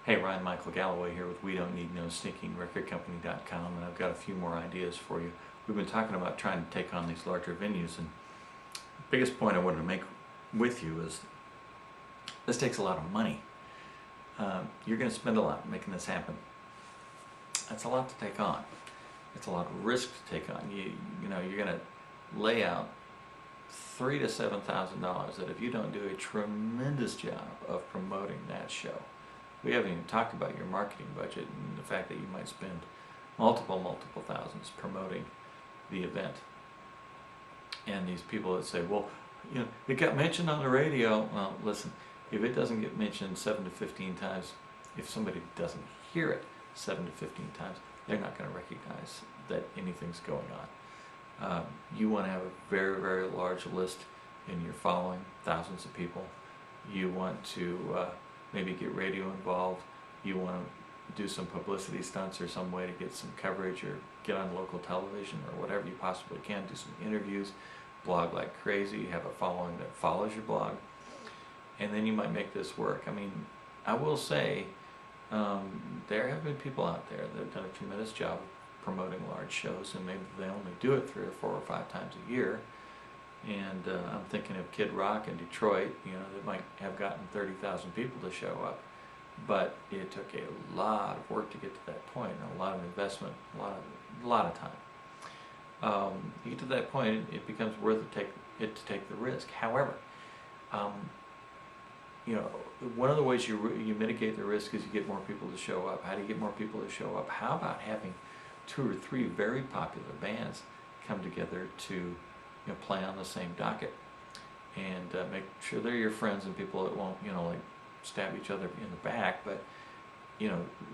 Hey, Ryan Michael Galloway here with We Don't Need No Stinking Record Company.com, and I've got a few more ideas for you. We've been talking about trying to take on these larger venues, and the biggest point I wanted to make with you is this takes a lot of money. You're going to spend a lot making this happen. That's a lot to take on. It's a lot of risk to take on. You know, you're going to lay out $3,000 to $7,000 that if you don't do a tremendous job of promoting that show. We haven't even talked about your marketing budget and the fact that you might spend multiple thousands promoting the event. And these people that say, well, you know, it got mentioned on the radio. Well, listen, if it doesn't get mentioned 7 to 15 times, if somebody doesn't hear it 7 to 15 times, they're not going to recognize that anything's going on. You want to have a very large list in your following, thousands of people. You want to maybe get radio involved. You want to do some publicity stunts or some way to get some coverage or get on local television or whatever you possibly can. Do some interviews, blog like crazy. You have a following that follows your blog, and then you might make this work. I mean, I will say there have been people out there that have done a tremendous job of promoting large shows, and maybe they only do it 3 or 4 or 5 times a year. And I'm thinking of Kid Rock in Detroit, you know, that might have gotten 30,000 people to show up, but it took a lot of work to get to that point, and a lot of investment, a lot of time. You get to that point, it becomes worth it to take the risk. However, you know, one of the ways you mitigate the risk is you get more people to show up. How do you get more people to show up? How about having 2 or 3 very popular bands come together to play on the same docket, and make sure they're your friends and people that won't, like stab each other in the back. But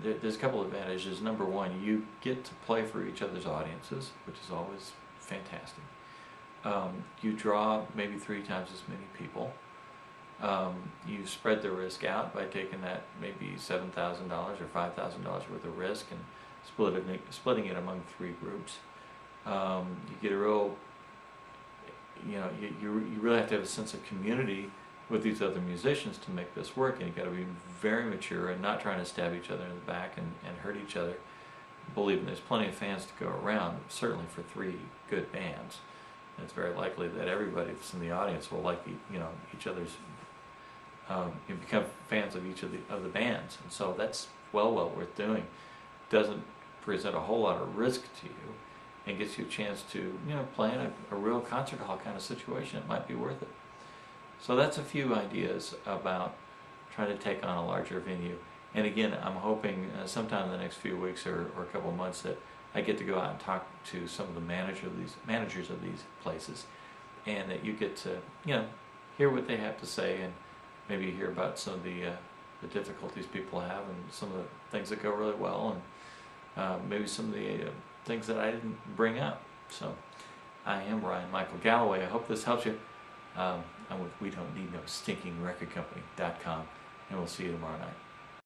there's a couple of advantages. Number one, you get to play for each other's audiences, which is always fantastic. You draw maybe 3 times as many people. You spread the risk out by taking that maybe $7,000 or $5,000 worth of risk and splitting it among 3 groups. You get a real you really have to have a sense of community with these other musicians to make this work, and you got to be very mature and not trying to stab each other in the back and hurt each other. Believe me, there's plenty of fans to go around, certainly for 3 good bands. And it's very likely that everybody that's in the audience will like each other's, become fans of each of the bands, and so that's well worth doing. Doesn't present a whole lot of risk to you, and gets you a chance to play in a real concert hall kind of situation. It might be worth it. So that's a few ideas about trying to take on a larger venue. And again, I'm hoping sometime in the next few weeks or a couple of months that I get to go out and talk to some of the managers of these places, and that you get to hear what they have to say, and maybe hear about some of the difficulties people have, and some of the things that go really well, and maybe some of the things that I didn't bring up. So I am Ryan Michael Galloway. I hope this helps you. I'm with We Don't Need No Stinking Record Company.com, and we'll see you tomorrow night.